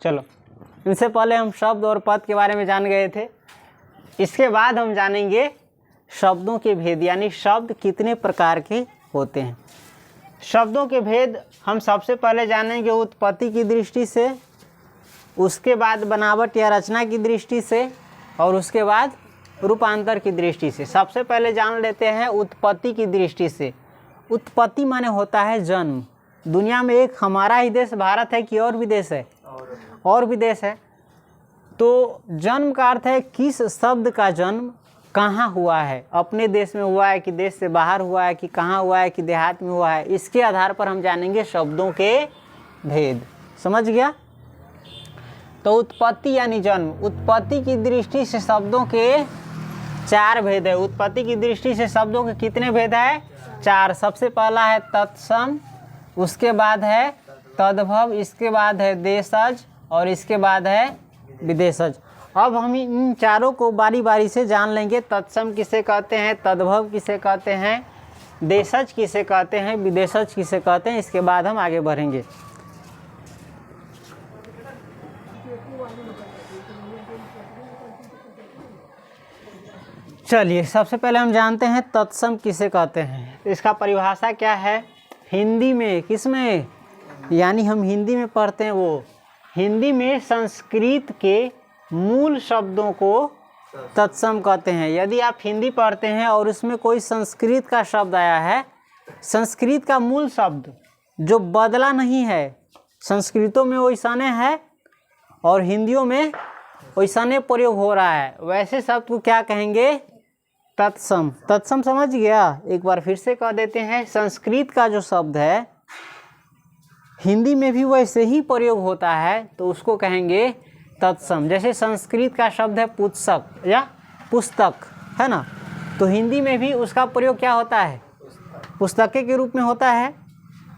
चलो, इनसे पहले हम शब्द और पद के बारे में जान गए थे। इसके बाद हम जानेंगे शब्दों के भेद, यानी शब्द कितने प्रकार के होते हैं। शब्दों के भेद हम सबसे पहले जानेंगे उत्पत्ति की दृष्टि से, उसके बाद बनावट या रचना की दृष्टि से, और उसके बाद रूपांतर की दृष्टि से। सबसे पहले जान लेते हैं उत्पत्ति की दृष्टि से। उत्पत्ति माने होता है जन्म। दुनिया में एक हमारा ही देश भारत है कि और भी देश है? और भी देश है। तो जन्म का अर्थ है किस शब्द का जन्म कहाँ हुआ है, अपने देश में हुआ है कि देश से बाहर हुआ है, कि कहाँ हुआ है, कि देहात में हुआ है। इसके आधार पर हम जानेंगे शब्दों के भेद। समझ गया? तो उत्पत्ति यानी जन्म। उत्पत्ति की दृष्टि से शब्दों के 4 भेद है। उत्पत्ति की दृष्टि से शब्दों के कितने भेद है? 4। सबसे पहला है तत्सम, उसके बाद है तद्भव, इसके बाद है देशज, और इसके बाद है विदेशज। अब हम इन चारों को बारी बारी से जान लेंगे। तत्सम किसे कहते हैं, तद्भव किसे कहते हैं, देशज किसे कहते हैं, विदेशज किसे कहते हैं। इसके बाद हम आगे बढ़ेंगे। चलिए, सबसे पहले हम जानते हैं तत्सम किसे कहते हैं। इसका परिभाषा क्या है हिंदी में, किसमें, यानी हम हिंदी में पढ़ते हैं वो। हिंदी में संस्कृत के मूल शब्दों को तत्सम कहते हैं। यदि आप हिंदी पढ़ते हैं और उसमें कोई संस्कृत का शब्द आया है, संस्कृत का मूल शब्द जो बदला नहीं है, संस्कृतों में वैसाने है और हिंदियों में वैसाने प्रयोग हो रहा है, वैसे शब्द को क्या कहेंगे? तत्सम। तत्सम समझ गया? एक बार फिर से कह देते हैं। संस्कृत का जो शब्द है हिंदी में भी वैसे ही प्रयोग होता है, तो उसको कहेंगे तत्सम। जैसे संस्कृत का शब्द है पुस्तक या पुस्तक, है ना, तो हिंदी में भी उसका प्रयोग क्या होता है? पुस्तके के रूप में होता है।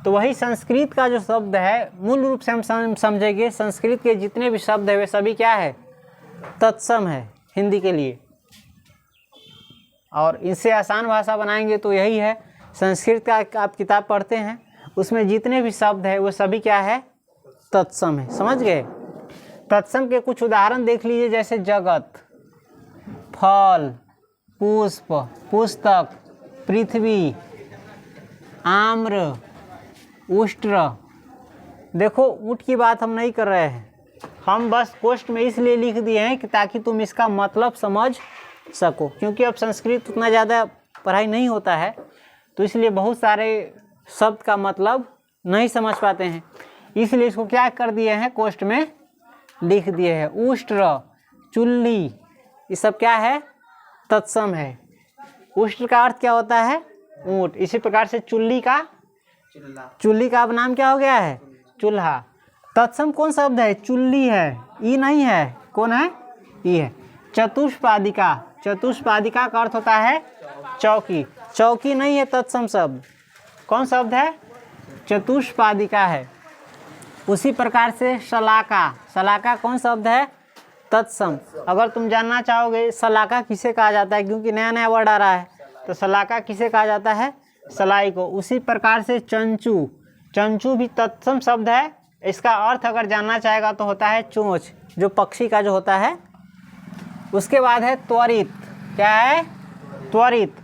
तो वही संस्कृत का जो शब्द है, मूल रूप से हम समझेंगे संस्कृत के जितने भी शब्द है वे सभी क्या है? तत्सम है हिंदी के लिए। और इससे आसान भाषा बनाएंगे तो यही है, संस्कृत का आप किताब पढ़ते हैं, उसमें जितने भी शब्द है वो सभी क्या है? तत्सम है। समझ गए? तत्सम के कुछ उदाहरण देख लीजिए, जैसे जगत, फल, पुष्प, पुस्तक, पृथ्वी, आम्र, उष्ट्र। देखो, ऊँट की बात हम नहीं कर रहे हैं, हम बस पोस्ट में इसलिए लिख दिए हैं कि ताकि तुम इसका मतलब समझ सको, क्योंकि अब संस्कृत उतना ज़्यादा पढ़ाई नहीं होता है, तो इसलिए बहुत सारे शब्द का मतलब नहीं समझ पाते हैं, इसलिए इसको क्या कर दिए हैं? कोष्ठ में लिख दिए हैं। उष्ट्र, चुल्ली, ये सब क्या है? तत्सम है। उष्ट्र का अर्थ क्या होता है? ऊँट। इसी प्रकार से चुल्ली का अब नाम क्या हो गया है? चूल्हा। तत्सम कौन शब्द है? चुल्ली है, ई नहीं है। कौन है? ई है। चतुष्पादिका, चतुष्पादिका का अर्थ होता है चौकी। चौकी नहीं है तत्सम शब्द। कौन शब्द है? चतुष्पादिका है। उसी प्रकार से शलाका, शलाका कौन शब्द है? तत्सम। अगर तुम जानना चाहोगे शलाका किसे कहा जाता है, क्योंकि नया नया वर्ड आ रहा है, तो शलाका किसे कहा जाता है? सलाई को। उसी प्रकार से चंचू, चंचू भी तत्सम शब्द है। इसका अर्थ अगर जानना चाहेगा तो होता है चोंच, जो पक्षी का जो होता है। उसके बाद है त्वरित। क्या है? त्वरित।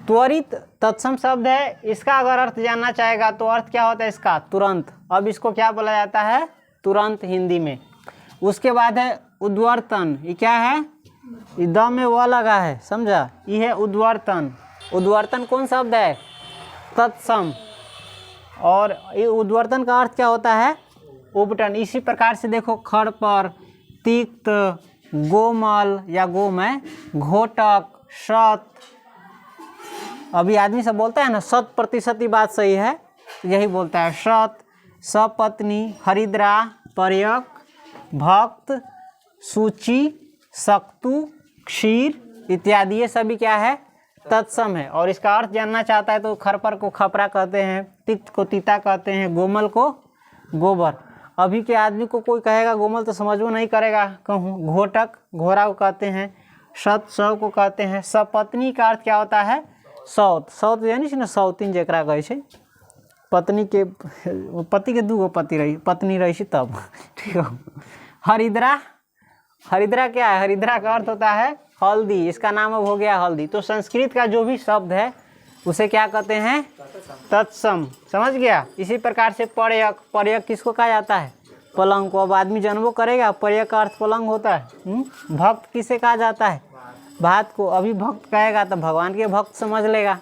त्वरित तत्सम शब्द है। इसका अगर अर्थ जानना चाहेगा तो अर्थ क्या होता है इसका? तुरंत। अब इसको क्या बोला जाता है? तुरंत हिंदी में। उसके बाद है उद्वर्तन। ये क्या है? दम में वो लगा है, समझा? ये है उद्वर्तन। उद्वर्तन कौन शब्द है? तत्सम। और ये उद्वर्तन का अर्थ क्या होता है? उपटन। इसी प्रकार से देखो, खड़ पर, तिक्त, गोमल या गोमय, घोटक, शत। अभी आदमी सब बोलता है ना 100% ही बात सही है, यही बोलता है। शत, सपत्नी, हरिद्रा, पर्यक, भक्त, सूची, सक्तु, क्षीर इत्यादि, ये सभी क्या है? तत्सम है। और इसका अर्थ जानना चाहता है तो खरपर को खपरा कहते हैं, तिक्त को तीता कहते हैं, गोमल को गोबर। अभी के आदमी को कोई कहेगा गोमल तो समझ नहीं करेगा, कहूँ। घोटक घोड़ा को कहते हैं, शत शव को कहते हैं। सपत्नी का अर्थ क्या होता है? सौत। सौत यानी ना सौतीन जकरा कहै छै, पत्नी के पति के दूगो पत्नी रही तब ठीक है। हरिद्रा, हरिद्रा क्या है? हरिद्रा का अर्थ होता है हल्दी, इसका नाम अब हो गया हल्दी। तो संस्कृत का जो भी शब्द है उसे क्या कहते हैं? तत्सम। समझ गया? इसी प्रकार से पर्यक, पर्यक किसको कहा जाता है? पलंग को। अब आदमी जन्मो करेगा, पर्यक का अर्थ पलंग होता है। भक्त किसे कहा जाता है? भात को। अभी भक्त कहेगा तो भगवान के भक्त समझ लेगा।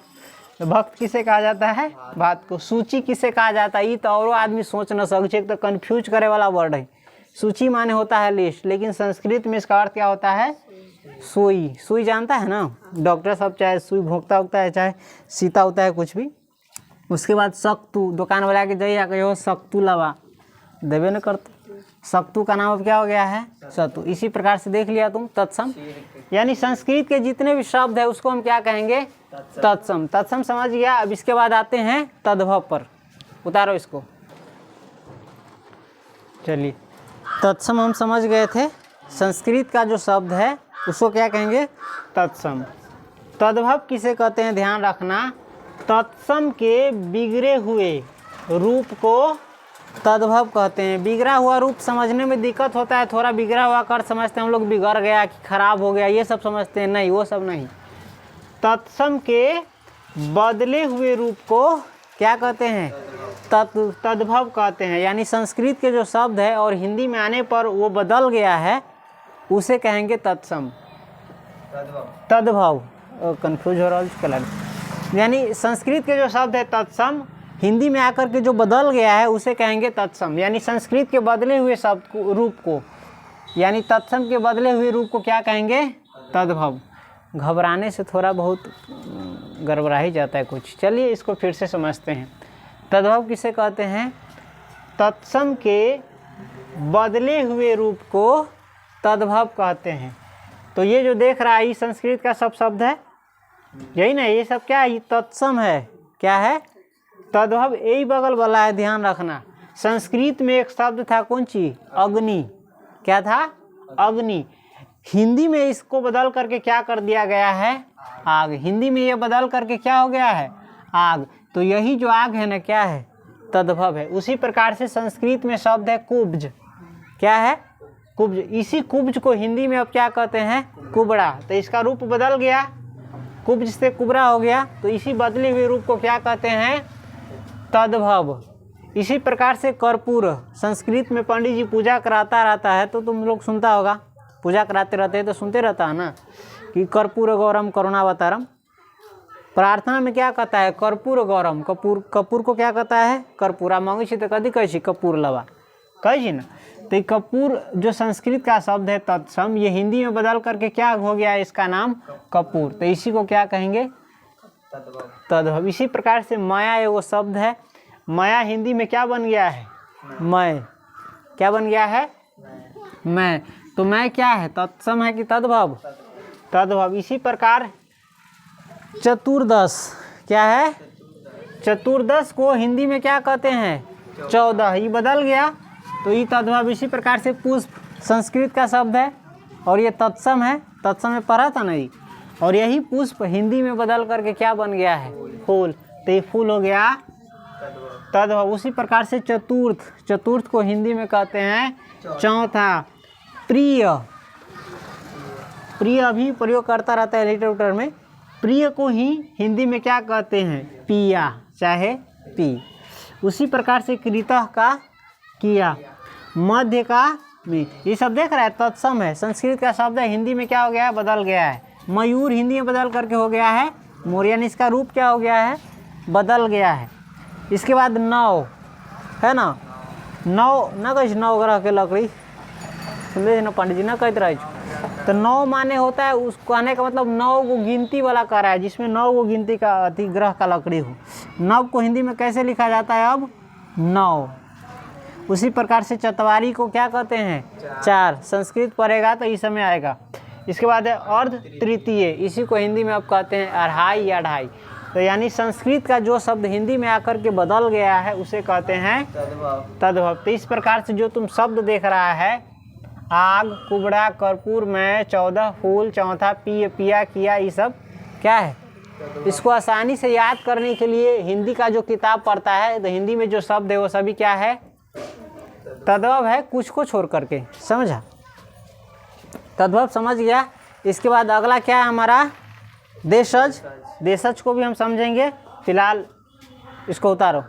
तो भक्त किसे कहा जाता है? भात को। सूची किसे कहा जाता है? ये तो और आदमी सोच न सके, तो कन्फ्यूज करे वाला वर्ड है। सूची माने होता है लिस्ट, लेकिन संस्कृत में इसका अर्थ क्या होता है? सुई। सुई जानता है ना? डॉक्टर सब चाहे सुई भोंकता होता है, चाहे सीता होता है, कुछ भी। उसके बाद सक्तु, दुकान वाला के जाइए कहो सक्तु लवा, देवे न करते। सक्तु का नाम अब क्या हो गया है? सतु। इसी प्रकार से देख लिया तुम तत्सम, यानी संस्कृत के जितने भी शब्द है उसको हम क्या कहेंगे? तत्सम। तत्सम समझ गया। अब इसके बाद आते हैं तद्भव पर। उतारो इसको। चलिए, तत्सम हम समझ गए थे। संस्कृत का जो शब्द है उसको क्या कहेंगे? तत्सम। तद्भव किसे कहते हैं? ध्यान रखना, तत्सम के बिगड़े हुए रूप को तद्भव कहते हैं। बिगड़ा हुआ रूप समझने में दिक्कत होता है, थोड़ा बिगड़ा हुआ कर समझते हैं हम लोग, बिगड़ गया कि खराब हो गया, ये सब समझते हैं। नहीं, वो सब नहीं। तत्सम के बदले हुए रूप को क्या कहते हैं? तद्भव कहते हैं। यानी संस्कृत के जो शब्द है और हिंदी में आने पर वो बदल गया है, उसे कहेंगे तत्सम। तद्भव कंफ्यूज हो रहा है। यानी संस्कृत के जो शब्द है तत्सम, हिंदी में आकर के जो बदल गया है उसे कहेंगे तत्सम। यानी संस्कृत के बदले हुए शब्द को, रूप को, यानी तत्सम के बदले हुए रूप को क्या कहेंगे? तद्भव। घबराने से थोड़ा बहुत गड़बड़ा ही जाता है कुछ। चलिए इसको फिर से समझते हैं। तद्भव किसे कहते हैं? तत्सम के बदले हुए रूप को तद्भव कहते हैं। तो ये जो देख रहा है ये संस्कृत का सब शब्द है, यही ना? ये सब क्या है? ये तत्सम है। क्या है? तद्भव यही बगल वाला है, ध्यान रखना। संस्कृत में एक शब्द था, कौन चीज? अग्नि। क्या था? अग्नि। हिंदी में इसको बदल करके क्या कर दिया गया है? आग। हिंदी में ये बदल करके क्या हो गया है? आग। तो यही जो आग है ना, क्या है? तद्भव है। उसी प्रकार से संस्कृत में शब्द है कुब्ज। क्या है? कुब्ज। इसी कुब्ज को हिंदी में अब क्या कहते हैं? कुबड़ा। तो इसका रूप बदल गया, कुब्ज से कुबड़ा हो गया, तो इसी बदले हुए रूप को क्या कहते हैं? तद्भव। इसी प्रकार से कर्पूर, संस्कृत में पंडित जी पूजा कराता रहता है तो तुम लोग सुनता होगा, पूजा कराते रहते हैं तो सुनते रहता है ना कि कर्पूर गौरम करुणावतारम। प्रार्थना में क्या कहता है? कर्पूर गौरम। कपूर को क्या कहता है? कर्पूरा। मांगी छी तो कदी कही छी कपूर लवा, कही ना। तो कपूर जो संस्कृत का शब्द है तत्सम, ये हिंदी में बदल करके क्या हो गया है? इसका नाम कपूर। तो इसी को क्या कहेंगे? तद्भव। इसी प्रकार से माया एगो शब्द है। माया हिंदी में क्या बन गया है? मैं। क्या बन गया है? मैं। तो मैं क्या है? तत्सम है कि तद्भव? तद्भव। इसी प्रकार चतुर्दश क्या है? चतुर्दश को हिंदी में क्या कहते हैं? 14। ये बदल गया तो ये तद्भव। इसी प्रकार से पुष्प संस्कृत का शब्द है और ये तत्सम है। तत्सम में पढ़ा था नहीं। और यही पुष्प हिंदी में बदल करके क्या बन गया है? फूल। तो ये फूल हो गया तद्भव। उसी प्रकार से चतुर्थ, चतुर्थ को हिंदी में कहते हैं चौथा। प्रिय, प्रिय अभी प्रयोग करता रहता है लिटरेचर में। प्रिय को ही हिंदी में क्या कहते हैं? पिया, चाहे पी। उसी प्रकार से कृतः का किया, मध्य का में। ये सब देख रहा है तत्सम है। संस्कृत का शब्द है, हिंदी में क्या हो गया है? बदल गया है। मयूर हिंदी में बदल करके हो गया है मोर, यानी इसका रूप क्या हो गया है? बदल गया है। इसके बाद नौ है ना, नौ न कह नौ ग्रह के लकड़ी सुन ना पंडित जी न कहते रहे। तो नौ माने होता है, उस कहने का मतलब 9 को गिनती वाला कह रहा है, जिसमें 9 को गिनती का अति ग्रह का लकड़ी हो। 9 को हिंदी में कैसे लिखा जाता है? अब 9। उसी प्रकार से चतवारी को क्या कहते हैं? 4। संस्कृत पढ़ेगा तो इस समय आएगा। इसके बाद है अर्ध तृतीय, इसी को हिंदी में अब कहते हैं अढ़ाई या ढाई। तो यानी संस्कृत का जो शब्द हिंदी में आकर के बदल गया है उसे कहते हैं तद्भव। तो इस प्रकार से जो तुम शब्द देख रहा है, आग, कुबड़ा, कर्पूर, मैं, 14, फूल, चौथा, पिया, किया, ये सब क्या है? इसको आसानी से याद करने के लिए हिंदी का जो किताब पढ़ता है तो हिंदी में जो शब्द है वो सभी क्या है, तद्भव है, कुछ को छोड़ करके। समझा? तद्भव समझ गया। इसके बाद अगला क्या है हमारा, देशज। देशज को भी हम समझेंगे। फिलहाल इसको उतारो।